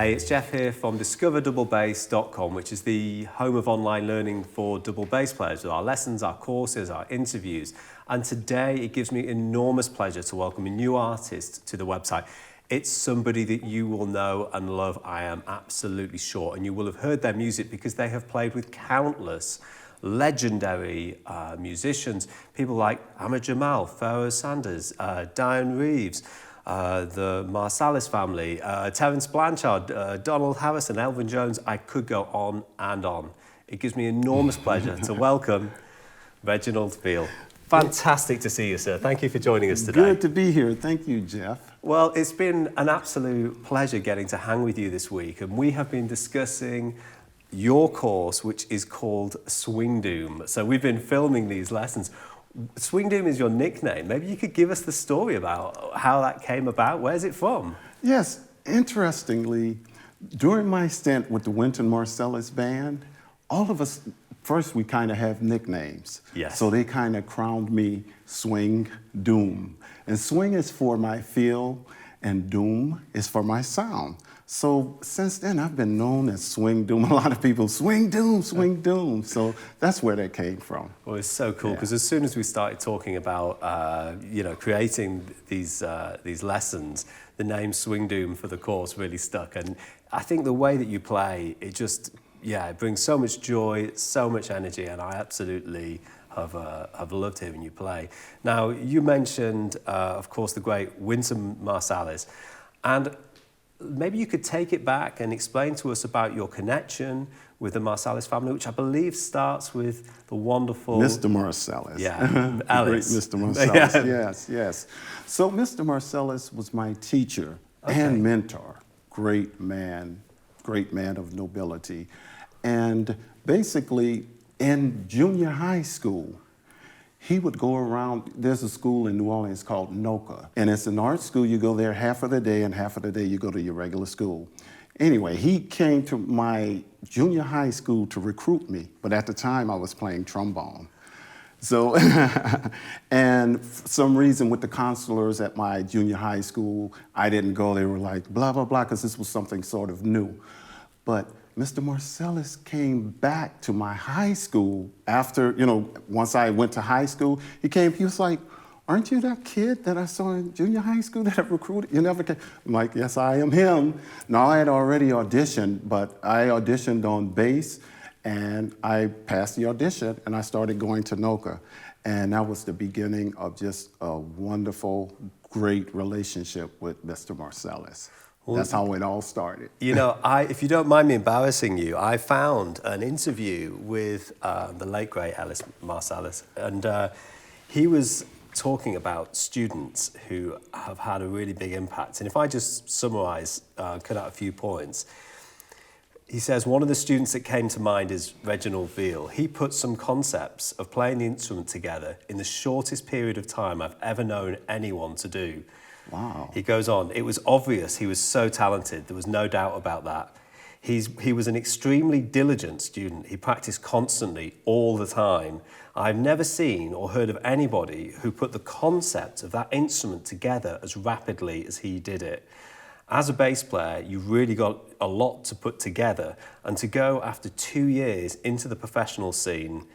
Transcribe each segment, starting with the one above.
Hey, it's Jeff here from discoverdoublebass.com, which is the home of online learning for double bass players with our lessons, our courses, our interviews. And today it gives me enormous pleasure to welcome a new artist to the website. It's somebody that you will know and love, I am absolutely sure. And you will have heard their music because they have played with countless legendary musicians, people like Ahmed Jamal, Pharoah Sanders, Diane Reeves, the Marsalis family, Terence Blanchard, Donald Harrison, Elvin Jones. I could go on and on. It gives me enormous pleasure to welcome Reginald Veal. Fantastic to see you, sir. Thank you for joining us today. Good to be here. Thank you, Jeff. Well, it's been an absolute pleasure getting to hang with you this week, and we have been discussing your course, which is called Swingdoom. So we've been filming these lessons. Swingdoom is your nickname. Maybe you could give us the story about how that came about. Where's it from? Yes, interestingly, during my stint with the Wynton Marsalis band, all of us, first we kind of have nicknames. Yes. So they kind of crowned me Swingdoom. And swing is for my feel, and doom is for my sound. So since then, I've been known as Swingdoom. A lot of people, Swingdoom, Swingdoom. So that's where that came from. Well, it's so cool because as soon as we started talking about, creating these lessons, the name Swingdoom for the course really stuck. And I think the way that you play, it just, it brings so much joy, so much energy, and I absolutely have loved hearing you play. Now, you mentioned, of course, the great Wynton Marsalis, and maybe you could take it back and explain to us about your connection with the Marsalis family, which I believe starts with the wonderful Mr. Marsalis. Yeah, Ellis. Great Mr. Marsalis, yes. So Mr. Marsalis was my teacher and mentor. Great man of nobility. And basically, in junior high school, he would go around. There's a school in New Orleans called NOCA, and it's an art school. You go there half of the day, and half of the day you go to your regular school. Anyway, he came to my junior high school to recruit me, but at the time I was playing trombone. So, and for some reason with the counselors at my junior high school, I didn't go. They were like, blah, blah, blah, because this was something sort of new. But Mr. Marsalis came back to my high school after, once I went to high school, he was like, aren't you that kid that I saw in junior high school that I recruited? You never came. I'm like, yes, I am him. Now, I had already auditioned, but I auditioned on bass, and I passed the audition, and I started going to NOCA. And that was the beginning of just a wonderful, great relationship with Mr. Marsalis. That's how it all started. If you don't mind me embarrassing you, I found an interview with the late, great Ellis Marsalis, and he was talking about students who have had a really big impact. And if I just summarize, cut out a few points, he says, one of the students that came to mind is Reginald Veal. He put some concepts of playing the instrument together in the shortest period of time I've ever known anyone to do. Wow. He goes on, it was obvious he was so talented, there was no doubt about that. He was an extremely diligent student. He practiced constantly, all the time. I've never seen or heard of anybody who put the concept of that instrument together as rapidly as he did it. As a bass player, you've really got a lot to put together, and to go after 2 years into the professional scene,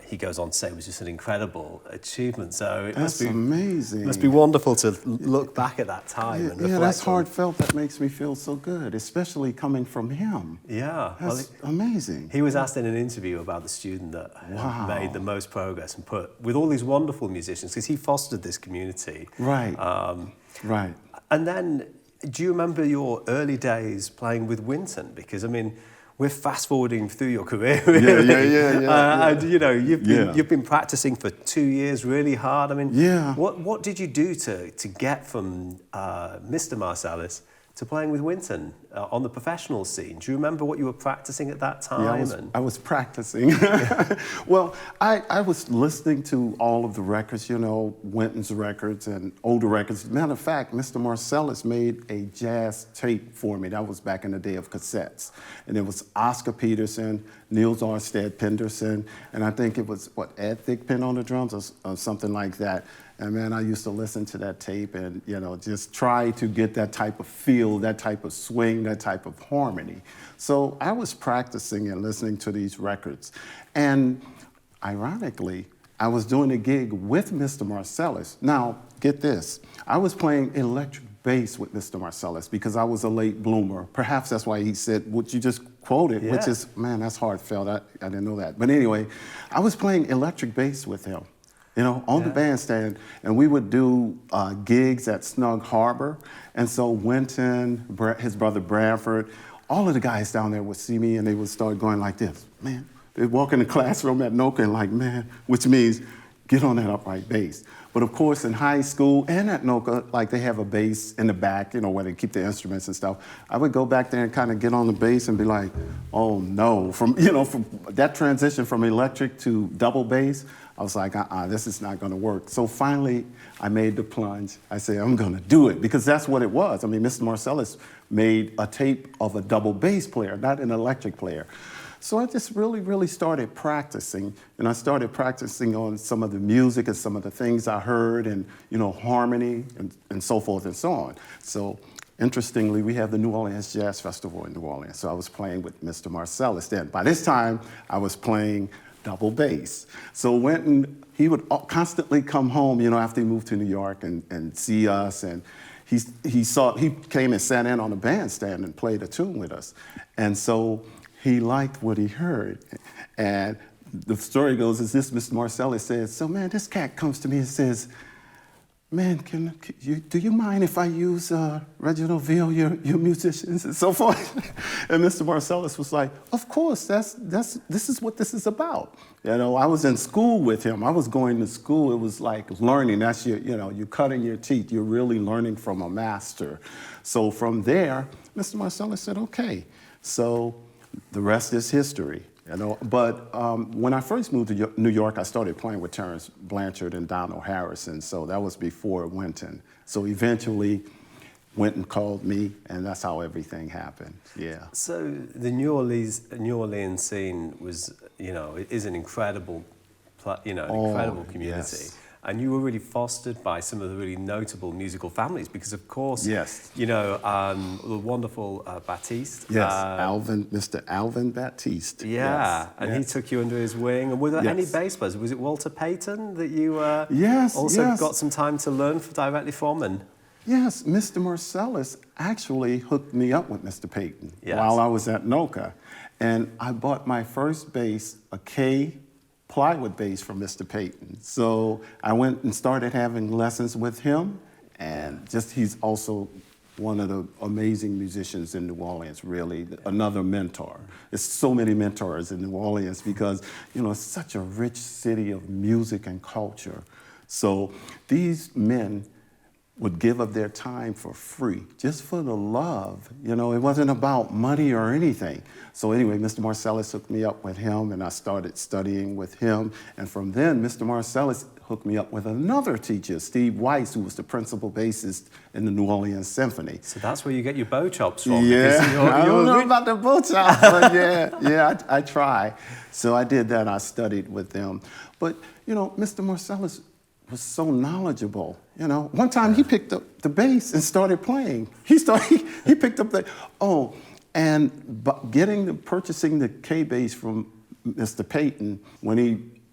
he goes on to say it was just an incredible achievement. So it that's amazing. It must be wonderful to look back at that time and reflect. Yeah, that's heartfelt. That makes me feel so good, especially coming from him. Yeah. That's amazing. He was asked in an interview about the student that made the most progress and put, with all these wonderful musicians, because he fostered this community. Right. Right. And then, do you remember your early days playing with Wynton? Because, we're fast forwarding through your career, really. Yeah. And you've been practicing for 2 years really hard. What did you do to get from Mr. Marsalis to playing with Wynton on the professional scene? Do you remember what you were practicing at that time? Yeah, I was practicing. Well, I was listening to all of the records, Wynton's records and older records. Matter of fact, Mr. Marsalis made a jazz tape for me. That was back in the day of cassettes. And it was Oscar Peterson, Niels Orsted Penderson, and I think it was, Ed Thigpen on the drums or something like that. And man, I used to listen to that tape and, you know, just try to get that type of feel, that type of swing, that type of harmony. So I was practicing and listening to these records. And ironically, I was doing a gig with Mr. Marsalis. Now, get this. I was playing electric bass with Mr. Marsalis because I was a late bloomer. Perhaps that's why he said what you just quoted, which is, man, that's heartfelt. I didn't know that. But anyway, I was playing electric bass with him, you know, on the bandstand. And we would do gigs at Snug Harbor. And so Winton, his brother Branford, all of the guys down there would see me and they would start going like this, man. They'd walk in the classroom at Noka and like, man, which means get on that upright bass. But of course, in high school and at Noka, like they have a bass in the back, you know, where they keep the instruments and stuff. I would go back there and kind of get on the bass and be like, oh no. From that transition from electric to double bass, I was like, this is not gonna work. So finally, I made the plunge. I said, I'm gonna do it, because that's what it was. I mean, Mr. Marsalis made a tape of a double bass player, not an electric player. So I just really started practicing, and I started practicing on some of the music and some of the things I heard, and you know, harmony and so forth and so on. So interestingly, we have the New Orleans Jazz Festival in New Orleans. So I was playing with Mr. Marsalis then. By this time, I was playing double bass. So he would constantly come home, you know, after he moved to New York and see us, and he came and sat in on the bandstand and played a tune with us. And so he liked what he heard. And the story goes is this: Mr. Marsalis says, so man, this cat comes to me and says, man, do you mind if I use Reginald Veal, your musicians and so forth? And Mr. Marsalis was like, of course, this is what this is about. You know, I was in school with him. I was going to school. It was like learning. That's you're cutting your teeth. You're really learning from a master. So from there, Mr. Marsalis said, okay. So the rest is history, you know. But when I first moved to New York, I started playing with Terrence Blanchard and Donald Harrison. So that was before Winton. So eventually, Winton called me, and that's how everything happened. Yeah. So the New Orleans scene was, you know, it is an incredible, incredible community. Yes. And you were really fostered by some of the really notable musical families because, of course, you know, the wonderful Baptiste. Yes, Mr. Alvin Baptiste. Yeah, and he took you under his wing. And were there any bass players? Was it Walter Payton that you also got some time to learn directly from? And yes, Mr. Marsalis actually hooked me up with Mr. Payton while I was at Noka. And I bought my first bass, a K plywood bass from Mr. Payton. So I went and started having lessons with him, and he's also one of the amazing musicians in New Orleans, really, another mentor. There's so many mentors in New Orleans because, you know, it's such a rich city of music and culture. So these men would give up their time for free, just for the love. You know, it wasn't about money or anything. So anyway, Mr. Marsalis hooked me up with him, and I started studying with him. And from then, Mr. Marsalis hooked me up with another teacher, Steve Weiss, who was the principal bassist in the New Orleans Symphony. So that's where you get your bow chops from. Yeah, I don't know about the bow chops, but I try. So I did that. I studied with them. But, you know, Mr. Marsalis was so knowledgeable. You know, one time he picked up the bass and started playing. He picked up purchasing the K bass from Mr. Payton,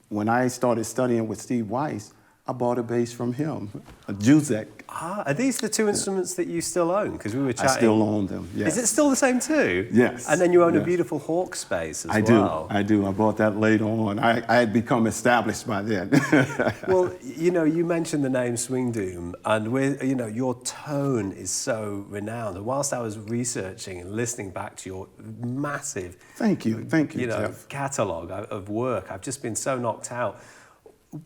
when I started studying with Steve Weiss, I bought a bass from him, a Juzek. Are these the two instruments that you still own? Because we were chatting. I still own them, yes. Is it still the same too? Yes. And then you own a beautiful Hawks bass as well. I do. I bought that later on. I had become established by then. Well, you know, you mentioned the name Swingdoom, and your tone is so renowned. And whilst I was researching and listening back to your massive, thank you, Jeff, catalogue of work, I've just been so knocked out.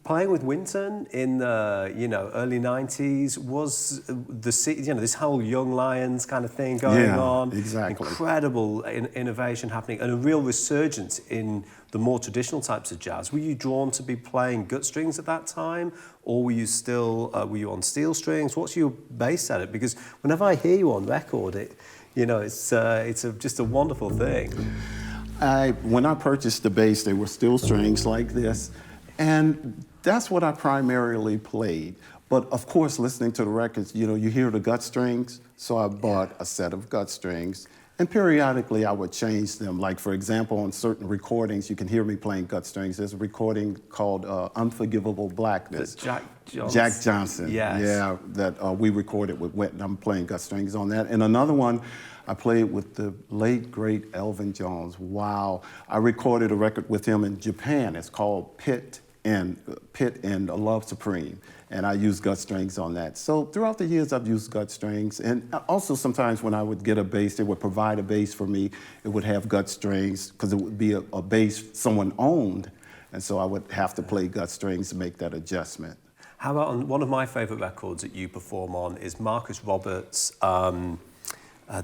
Playing with Winton in the early 90s was this whole Young Lions kind of thing going on. Exactly. Incredible innovation happening and a real resurgence in the more traditional types of jazz. Were you drawn to be playing gut strings at that time, or were you on steel strings? What's your bass setup? Because whenever I hear you on record, it's just a wonderful thing. When I purchased the bass, they were steel strings like this. And that's what I primarily played. But of course, listening to the records, you know, you hear the gut strings, so I bought a set of gut strings. And periodically, I would change them. Like, for example, on certain recordings, you can hear me playing gut strings. There's a recording called Unforgivable Blackness. Jack Johnson. Jack Johnson. Yes. Yeah, that we recorded with Wet, and I'm playing gut strings on that. And another one, I played with the late, great Elvin Jones. Wow. I recorded a record with him in Japan. It's called Pit and Love Supreme. And I use gut strings on that. So throughout the years, I've used gut strings. And also sometimes when I would get a bass, they would provide a bass for me. It would have gut strings, because it would be a bass someone owned. And so I would have to play gut strings to make that adjustment. How about on one of my favorite records that you perform on is Marcus Roberts',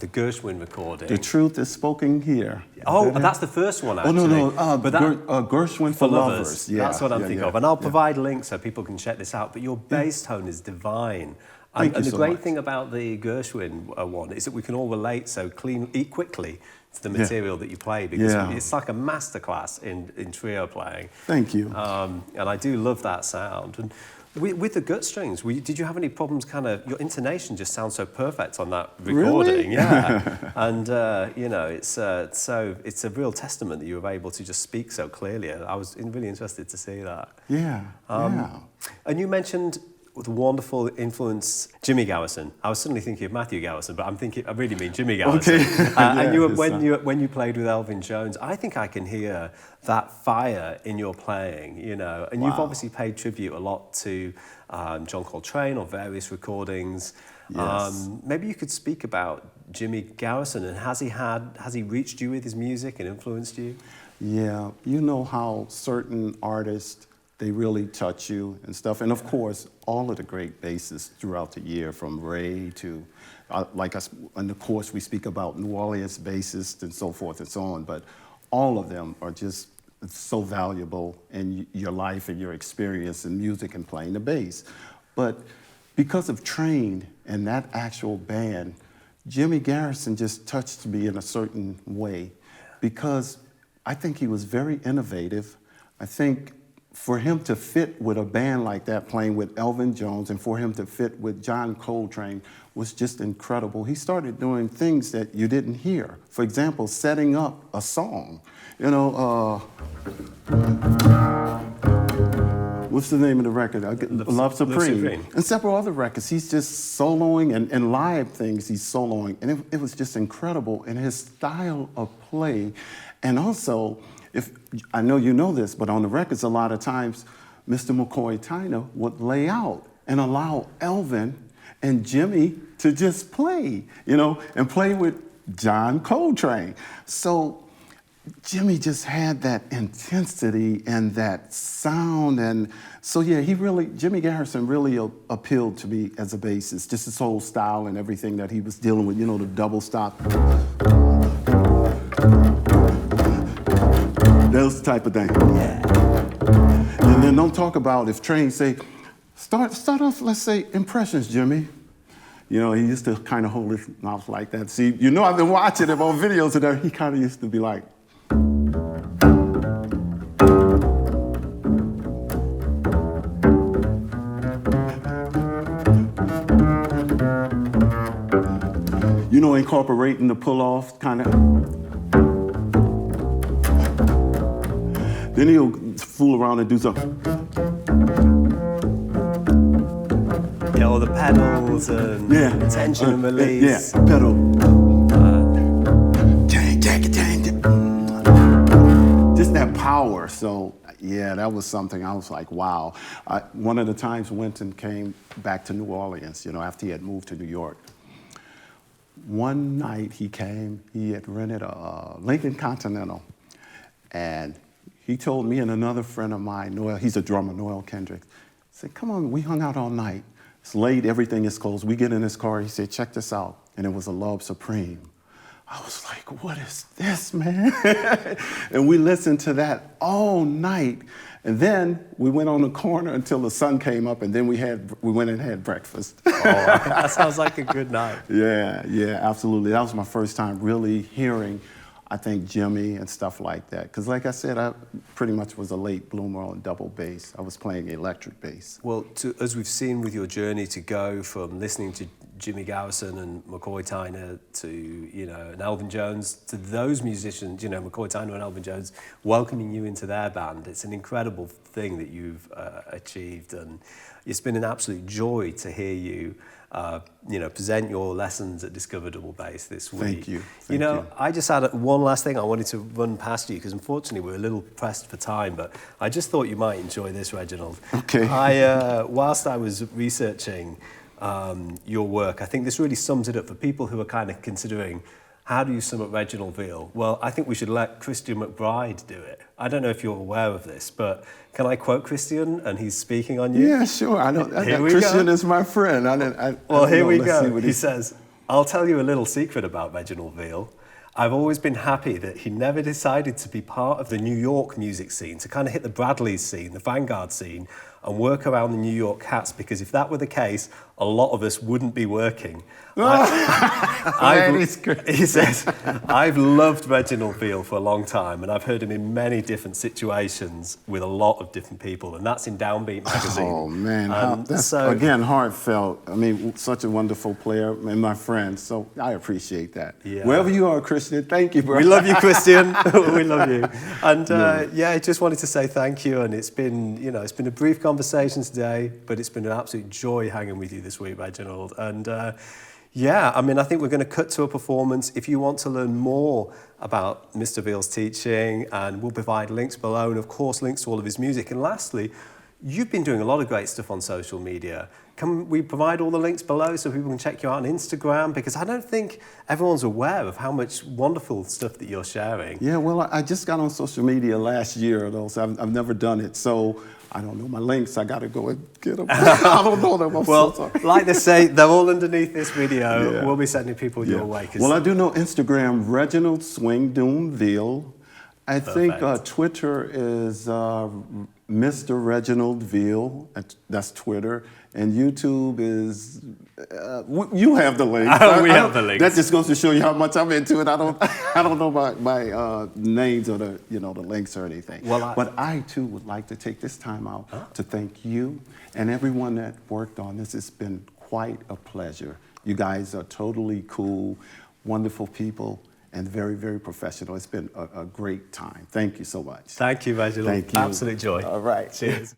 the Gershwin recording. The Truth is Spoken Here. Oh, that's the first one, actually. Oh, no, Gershwin for Lovers. Yeah, that's what I'm thinking of. And I'll provide links so people can check this out. But your bass tone is divine. And the great thing about the Gershwin one is that we can all relate so quickly to the material that you play, because it's like a masterclass in trio playing. Thank you. And I do love that sound. And with the gut strings, did you have any problems? Your intonation just sounds so perfect on that recording. Really? Yeah. And you know, it's a real testament that you were able to just speak so clearly. I was really interested to see that. Yeah. And you mentioned the wonderful influence, Jimmy Garrison. I was suddenly thinking of Matthew Garrison, but I really mean Jimmy Garrison. Okay. And when you played with Elvin Jones, I think I can hear that fire in your playing, you know. And you've obviously paid tribute a lot to John Coltrane on various recordings. Yes. Maybe you could speak about Jimmy Garrison, and has he reached you with his music and influenced you? Yeah, you know how certain artists, they really touch you and stuff. And of course, all of the great bassists throughout the year, from Ray to, like us, in the course we speak about New Orleans bassists and so forth and so on, but all of them are just so valuable in your life and your experience in music and playing the bass. But because of Train and that actual band, Jimmy Garrison just touched me in a certain way, because I think he was very innovative. I think for him to fit with a band like that, playing with Elvin Jones, and for him to fit with John Coltrane was just incredible. He started doing things that you didn't hear. For example, setting up a song. You know, what's the name of the record? Love Supreme. And several other records. He's just soloing, and live things he's soloing. And it was just incredible in his style of play. And also, I know you know this, but on the records, a lot of times, Mr. McCoy Tyner would lay out and allow Elvin and Jimmy to just play, you know, and play with John Coltrane. So Jimmy just had that intensity and that sound. And so, yeah, Jimmy Garrison really appealed to me as a bassist, just his whole style and everything that he was dealing with, you know, the double stop. Those type of things. Yeah. And then don't talk about if Train say, start off, let's say, impressions, Jimmy. You know, he used to kind of hold his mouth like that. See, you know, I've been watching him on videos and there, he kind of used to be like. You know, incorporating the pull-off kind of. Then he'll fool around and do something. Yeah, all the pedals and tension and release. Yeah, pedal. Just that power. So, yeah, that was something I was like, wow. One of the times Wynton came back to New Orleans, you know, after he had moved to New York. One night he came, he had rented a Lincoln Continental, and he told me and another friend of mine, Noel, he's a drummer, Noel Kendricks, said, come on, we hung out all night. It's late, everything is closed. We get in his car, he said, check this out. And it was a Love Supreme. I was like, what is this, man? And we listened to that all night. And then we went on the corner until the sun came up, and then we went and had breakfast. Oh, that sounds like a good night. Yeah, absolutely. That was my first time really hearing I think Jimmy and stuff like that. Because like I said, I pretty much was a late bloomer on double bass. I was playing electric bass. Well, as we've seen with your journey to go from listening to Jimmy Garrison and McCoy Tyner to, you know, and Elvin Jones, to those musicians, you know, McCoy Tyner and Elvin Jones, welcoming you into their band, it's an incredible thing that you've achieved, and it's been an absolute joy to hear you, you know, present your lessons at Discover Double Bass this week. Thank you. You know, I just had one last thing I wanted to run past you, because unfortunately we're a little pressed for time, but I just thought you might enjoy this, Reginald. Okay. Whilst I was researching your work, I think this really sums it up for people who are kind of considering, how do you sum up Reginald Veal? Well, I think we should let Christian McBride do it. I don't know if you're aware of this, but can I quote Christian, and he's speaking on you? Yeah, sure. I know. Christian is my friend. Well, here we go. He says, I'll tell you a little secret about Reginald Veal. I've always been happy that he never decided to be part of the New York music scene, to kind of hit the Bradleys scene, the Vanguard scene, and work around the New York cats, because if that were the case, a lot of us wouldn't be working. He says, I've loved Reginald Veal for a long time, and I've heard him in many different situations with a lot of different people, and that's in Downbeat magazine. Oh, man. That's, again, heartfelt. I mean, such a wonderful player and my friend, so I appreciate that. Yeah. Wherever you are, Christian, thank you, bro. We love you, Christian. We love you. And yeah, I just wanted to say thank you, and it's been, you know, it's been a brief conversation today, but it's been an absolute joy hanging with you this week, Reginald. And yeah, I mean, I think we're going to cut to a performance. If you want to learn more about Mr. Veal's teaching, and we'll provide links below, and of course links to all of his music. And lastly, you've been doing a lot of great stuff on social media. Can we provide all the links below so people can check you out on Instagram? Because I don't think everyone's aware of how much wonderful stuff that you're sharing. Yeah, well, I just got on social media last year, though, so I've never done it. So I don't know my links. I got to go and get them. I don't know them. I'm well, so sorry. Like they say, they're all underneath this video. Yeah. We'll be sending people your way. Well, I do know Instagram, Reginald Swingdoom Veal. I think Twitter is Mr. Reginald Veal. That's Twitter. And YouTube is, you have the link. We have the links. That just goes to show you how much I'm into it. I don't know my names or the, you know, the links or anything. Well, but I too would like to take this time out to thank you and everyone that worked on this. It's been quite a pleasure. You guys are totally cool, wonderful people, and very, very professional. It's been a great time. Thank you so much. Thank you, Reginald. Thank you. Absolute joy. All right. Cheers.